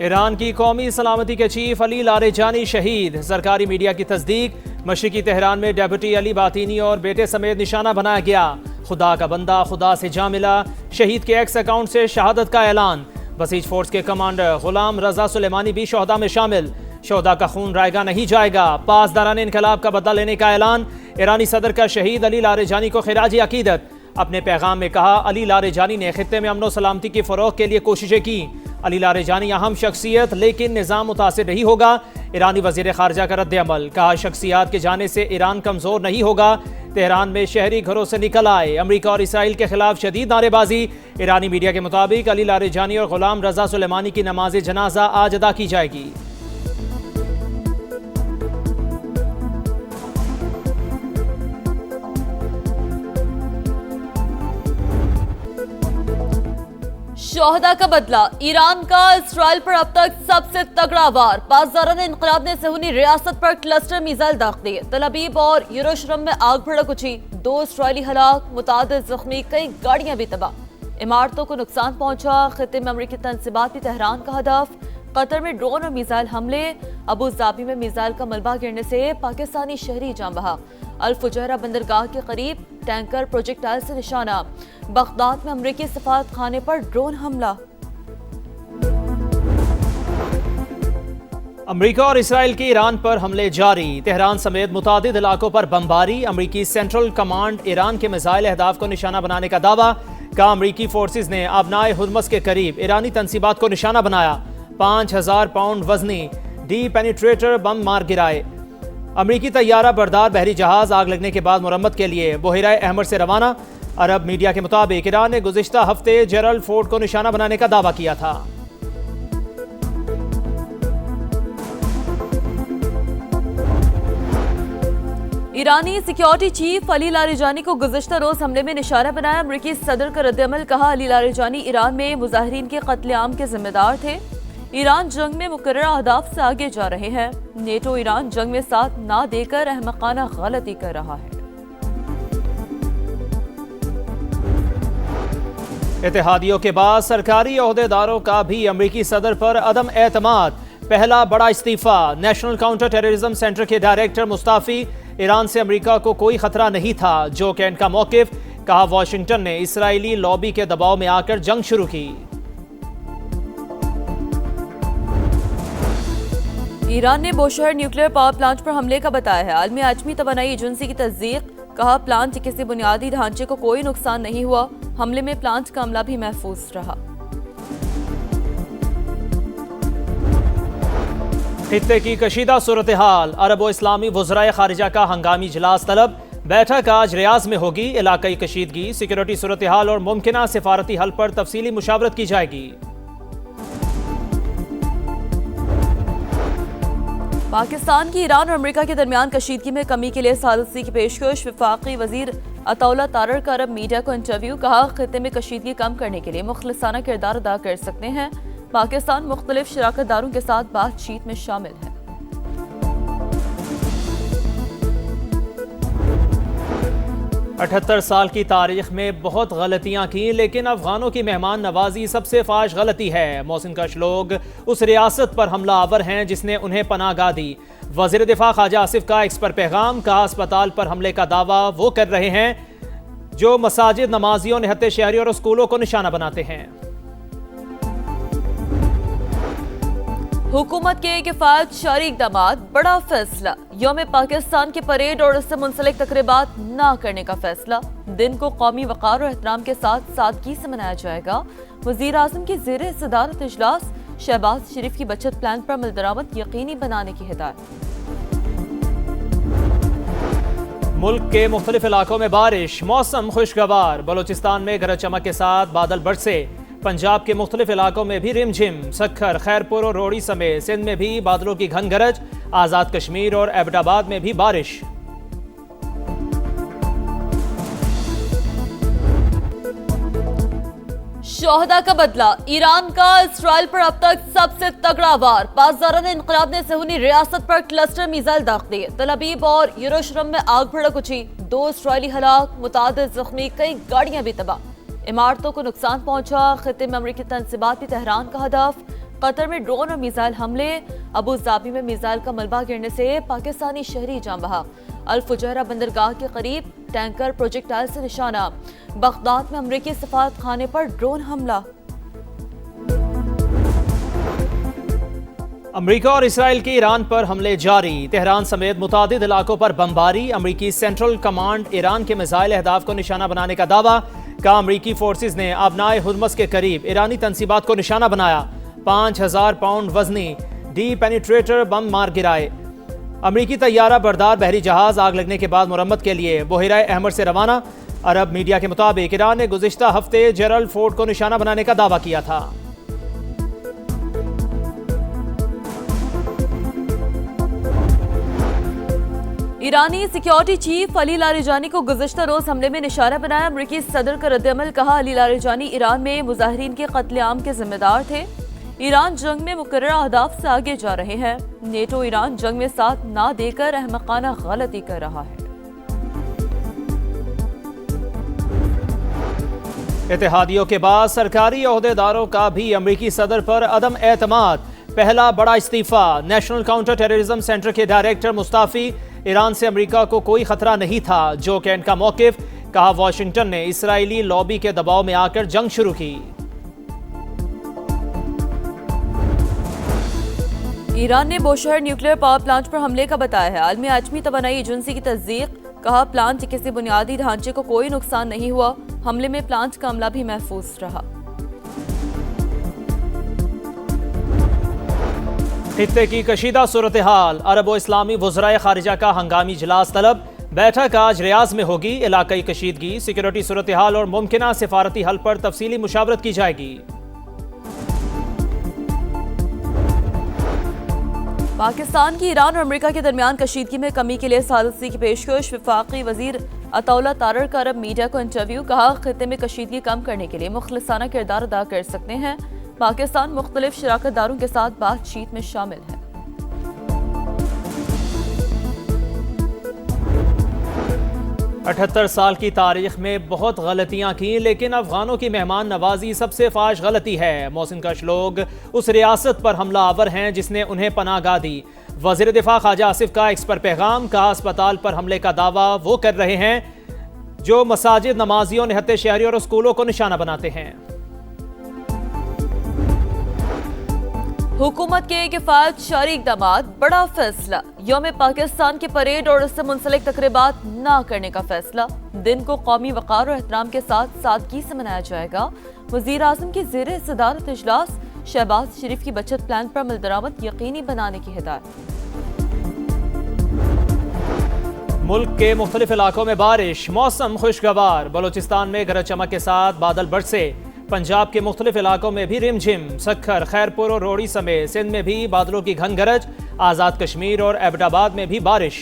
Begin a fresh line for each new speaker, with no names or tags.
Iran की कौमी सलामती के चीफ अली लारेजानी शहीद। सरकारी मीडिया की तस्दीक। मशरिकी तेहरान में डेप्यूटी अली बातिनी और बेटे समेत निशाना बनाया गया। खुदा का बंदा खुदा से जा मिला। शहीद के एक्स अकाउंट से शहादत का ऐलान। बसीज फोर्स के कमांडर गुलाम रजा सुलेमानी भी शोहदा में शामिल। शोहदा का खून रायगा नहीं जाएगा। पासदारान इनकलाब का बदला लेने का ऐलान। ईरानी सदर का शहीद अली लारेजानी को खिराजी अकीदत। अपने पैगाम में कहा, अली लारेजानी ने खित्ते में अमन सलामती की फ़रोग के लिए कोशिशें की। अली लारेजानी अहम शख्सियत, लेकिन निज़ाम मुतासिर नहीं होगा। ईरानी वज़ीर ख़ारजा का रद्द-ए-अमल। कहा, शख्सियात के जाने से ईरान कमज़ोर नहीं होगा। तेहरान में शहरी घरों से निकल आए। अमरीका और इसराइल के खिलाफ शदीद नारेबाजी। ईरानी मीडिया के मुताबिक अली लारेजानी और गुलाम रजा सुलेमानी की नमाज जनाजा आज अदा की जाएगी।
शोहदा का बदला। ईरान का इसराइल पर अब तक सबसे तगड़ा वार। पासदारान इनकलाब ने सहूनी रियासत पर क्लस्टर मिसाइल दाग दिए। तल अबीब और यरूशलेम में आग भड़क उठी। 2 इसराइली हलाक, मुतादिद जख्मी, कई गाड़ियां भी तबाह। इमारतों को नुकसान पहुंचा। खित्ते में अमरीकी तंसीबात भी तेहरान का हदफ। कतर में ड्रोन और मिसाइल हमले। अबू धाबी में मिसाइल का मलबा गिरने से पाकिस्तानी शहरी जान बहा। अल फुजैरा बंदरगाह के करीब टैंकर प्रोजेक्टाइल से निशाना। बगदाद में अमरीकी सफारत खाने पर ड्रोन हमला।
अमरीका और इसराइल के ईरान पर हमले जारी। तेहरान समेत मुतादिद इलाकों पर बमबारी। अमरीकी सेंट्रल कमांड ईरान के मिसाइल अहदाफ को निशाना बनाने का दावा। कहा, अमरीकी फोर्सेज ने अबनाए हुर्मस के करीब ईरानी तंसीबात को निशाना बनाया। 5000 पाउंड वजनी डी पेनिट्रेटर बम मार गिराए। अमरीकी तैयारा बरदार बहरी जहाज आग लगने के बाद मुरम्मत के लिए बुहैरा अहमर से रवाना। अरब मीडिया के मुताबिक ईरान ने गुज़िश्ता हफ्ते जेरल्ड फोर्ट को निशाना बनाने का दावा किया था।
ईरानी सिक्योरिटी चीफ अली लारेजानी को गुज़िश्ता रोज हमले में निशाना बनाया। अमरीकी सदर का रद्द-ए-अमल। कहा, अली लारेजानी ईरान में मुजाहिरीन के कत्लेआम के जिम्मेदार थे। ईरान जंग में मुकर्रर अहदाफ से आगे जा रहे हैं। नेटो ईरान जंग में साथ ना देकर अहमकाना गलती कर रहा है।
इत्तेहादियों के बाद सरकारी ओहदेदारों का भी अमरीकी सदर पर अदम एतमाद। पहला बड़ा इस्तीफा। नेशनल काउंटर टेररिज्म सेंटर के डायरेक्टर मुस्ताफी। ईरान से अमरीका को कोई खतरा नहीं था, जो कैंट का मौकिफ। कहा, वाशिंगटन ने इसराइली लॉबी के दबाव में आकर जंग शुरू की।
ईरान ने बोशहर न्यूक्लियर पावर प्लांट पर हमले का बताया है। आलमी आजमी तवानाई एजेंसी की तस्दीक। कहा, प्लांट के किसी बुनियादी ढांचे को कोई नुकसान नहीं हुआ। हमले में प्लांट का अमला भी महफूज रहा।
खित्ते की कशीदा सूरत हाल। अरब व इस्लामी वज़राए खारिजा का हंगामी इजलास तलब। बैठक आज रियाज में होगी। इलाकाई कशीदगी, सिक्योरिटी सूरत हाल और मुमकिना सिफारती हल पर तफसीली मुशावरत की जाएगी।
पाकिस्तान की ईरान और अमेरिका के दरमियान कशीदगी में कमी के लिए सालिसी की पेशकश। वफाकी वजीर अतौला तारर का अरब मीडिया को इंटरव्यू। कहा, खित्ते में कशीदगी कम करने के लिए मुखलिसाना किरदार अदा कर सकते हैं। पाकिस्तान मुख्तलिफ शराकतदारों के साथ बातचीत में शामिल है।
अठहत्तर साल की तारीख में बहुत गलतियां की, लेकिन अफगानों की मेहमान नवाजी सबसे फाश गलती है। मोहसिन कश लोग उस रियासत पर हमला आवर हैं जिसने उन्हें पनाहगाह दी। वज़ीर दिफा ख्वाजा आसिफ का एक्स पर पैगाम। कहा, अस्पताल पर हमले का दावा वो कर रहे हैं जो मसाजिद, नमाजियों, निहत्ते शहरी और स्कूलों को निशाना बनाते हैं।
हुकूमत के किफायत शारी इक़दामात। बड़ा फैसला। यौम पाकिस्तान की परेड और इससे मुंसलिक तकरीबात ना करने का फैसला। दिन को कौमी वक़ार और एहतराम के साथ सादगी से मनाया जाएगा। वज़ीर आज़म की ज़ेरे सदारत इजलास। शहबाज शरीफ की बचत प्लान पर अमल दरामद यकीनी बनाने की हिदायत।
मुल्क के मुख्तलिफ इलाकों में बारिश। मौसम खुशगवार। बलोचिस्तान में गरज चमक के साथ बादल बरसे। पंजाब के मुख्तलिफ इलाकों में भी रिमझिम। सखर, खैरपुर और रोड़ी समेत सिंध में भी बादलों की घन गरज। आज़ाद कश्मीर और एबटाबाद में भी बारिश।
शोहदा का बदला। ईरान का इसराइल पर अब तक सबसे तगड़ा वार। पासदारान इनकलाब ने सहूनी रियासत पर क्लस्टर मिसाइल दाग दिए। तल अबीब और यरूशलेम में आग भड़क उठी। 2 इसराइली हलाक, मुतादिद जख्मी, कई गाड़ियां भी तबाह। इमारतों को नुकसान पहुंचा। खित्ते में अमरीकी तंसीबात भी तेहरान का हदफ। कतर में ड्रोन और मिसाइल हमले, अबू धाबी में मिसाइल का मलबा गिरने से पाकिस्तानी शहरी जान बहक। अल फुजैरा बंदरगाह के करीब टैंकर प्रोजेक्टाइल से निशाना। बगदाद में अमरीकी सफारत खाने पर ड्रोन हमला।
अमरीका और इसराइल के ईरान पर हमले जारी। तेहरान समेत मुतादिद इलाकों पर बमबारी। अमरीकी सेंट्रल कमांड ईरान के मिसाइल अहदाफ को निशाना बनाने का दावा। कहा अमरीकी फोर्सेज ने अबनाए हुर्मस के करीब ईरानी तंसीबात को निशाना बनाया। 5000 पाउंड वजनी डी पेनिट्रेटर बम मार गिराए। अमरीकी तैयारा बरदार बहरी जहाज आग लगने के बाद मुरम्मत के लिए बुहैरा अहमर से रवाना। अरब मीडिया के मुताबिक ईरान ने गुज़िश्ता हफ्ते जेरल फोर्ट को निशाना बनाने का दावा किया था।
ईरानी सिक्योरिटी चीफ अली लारिजानी को गुज़िश्ता रोज हमले में निशाना बनाया। अमरीकी सदर का रद्द-ए-अमल। कहा अली लारिजानी ईरान में मुजाहिरीन के कत्लेआम के जिम्मेदार थे। ईरान जंग में मुकर्रर अहदाफ से आगे जा रहे हैं। नेटो ईरान जंग में साथ ना देकर अहमकाना गलती कर रहा है।
इत्तेहादियों के बाद सरकारी ओहदेदारों का भी अमरीकी सदर पर अदम एतमाद। पहला बड़ा इस्तीफा। नेशनल काउंटर टेररिज्म सेंटर के डायरेक्टर मुस्ताफी। ईरान से अमरीका को कोई खतरा नहीं था, जो कैंट का मौकिफ। कहा वाशिंगटन ने इसराइली लॉबी के दबाव में आकर जंग शुरू की।
ईरान ने बोशहर न्यूक्लियर पावर प्लांट पर हमले का बताया है। आलमी आटमी तवानाई एजेंसी की तस्दीक। कहा प्लांट के किसी बुनियादी ढांचे को कोई नुकसान नहीं हुआ। हमले में प्लांट का अमला भी महफूज रहा।
खित्ते की कशीदा सूरत हाल। अरब व इस्लामी वज़राए खारिजा का हंगामी इजलास तलब। बैठक आज रियाज में होगी। इलाकाई कशीदगी, सिक्योरिटी सूरत हाल और मुमकिना सिफारती हल पर तफसीली मुशावरत की जाएगी।
पाकिस्तान की ईरान और अमेरिका के दरमियान कशीदगी में कमी के लिए सालिसी की पेशकश। वफाकी वजीर अतौला तारर का अरब मीडिया को इंटरव्यू। कहा खित्ते में कशीदगी कम करने के लिए मुखलिसाना किरदार अदा कर सकते हैं। पाकिस्तान मुख्तलिफ शराकतदारों के साथ बातचीत में शामिल है।
अठहत्तर साल की तारीख में बहुत गलतियां की, लेकिन अफगानों की मेहमान नवाजी सबसे फाश गलती है। मोहसिनकश लोग उस रियासत पर हमला आवर हैं जिसने उन्हें पनाहगाह दी। वज़ीर दिफा ख्वाजा आसिफ का एक्स पर पैगाम। कहा अस्पताल पर हमले का दावा वो कर रहे हैं जो मसाजिद, नमाजियों, निहत्ते शहरियों और स्कूलों को निशाना बनाते हैं।
हुकूमत के किफायत शारी इक़दामात। बड़ा फैसला। यौम पाकिस्तान की परेड और उससे मुंसलिक तकरीबात ना करने का फैसला। दिन को कौमी वक़ार और एहतराम के साथ सादगी से मनाया जाएगा। वज़ीर आज़म की ज़ेरे सदारत इजलास। शहबाज शरीफ की बचत प्लान पर अमल दरामद यकीनी बनाने की हिदायत।
मुल्क के मुख्तलिफ इलाकों में बारिश। मौसम खुशगवार। बलोचिस्तान में गरज चमक के साथ बादल बरसे। पंजाब के मुख्तलिफ इलाकों में भी रिमझिम। सखर, खैरपुर और रोहड़ी समेत सिंध में भी बादलों की घन गरज। आज़ाद कश्मीर और एबटाबाद में भी बारिश।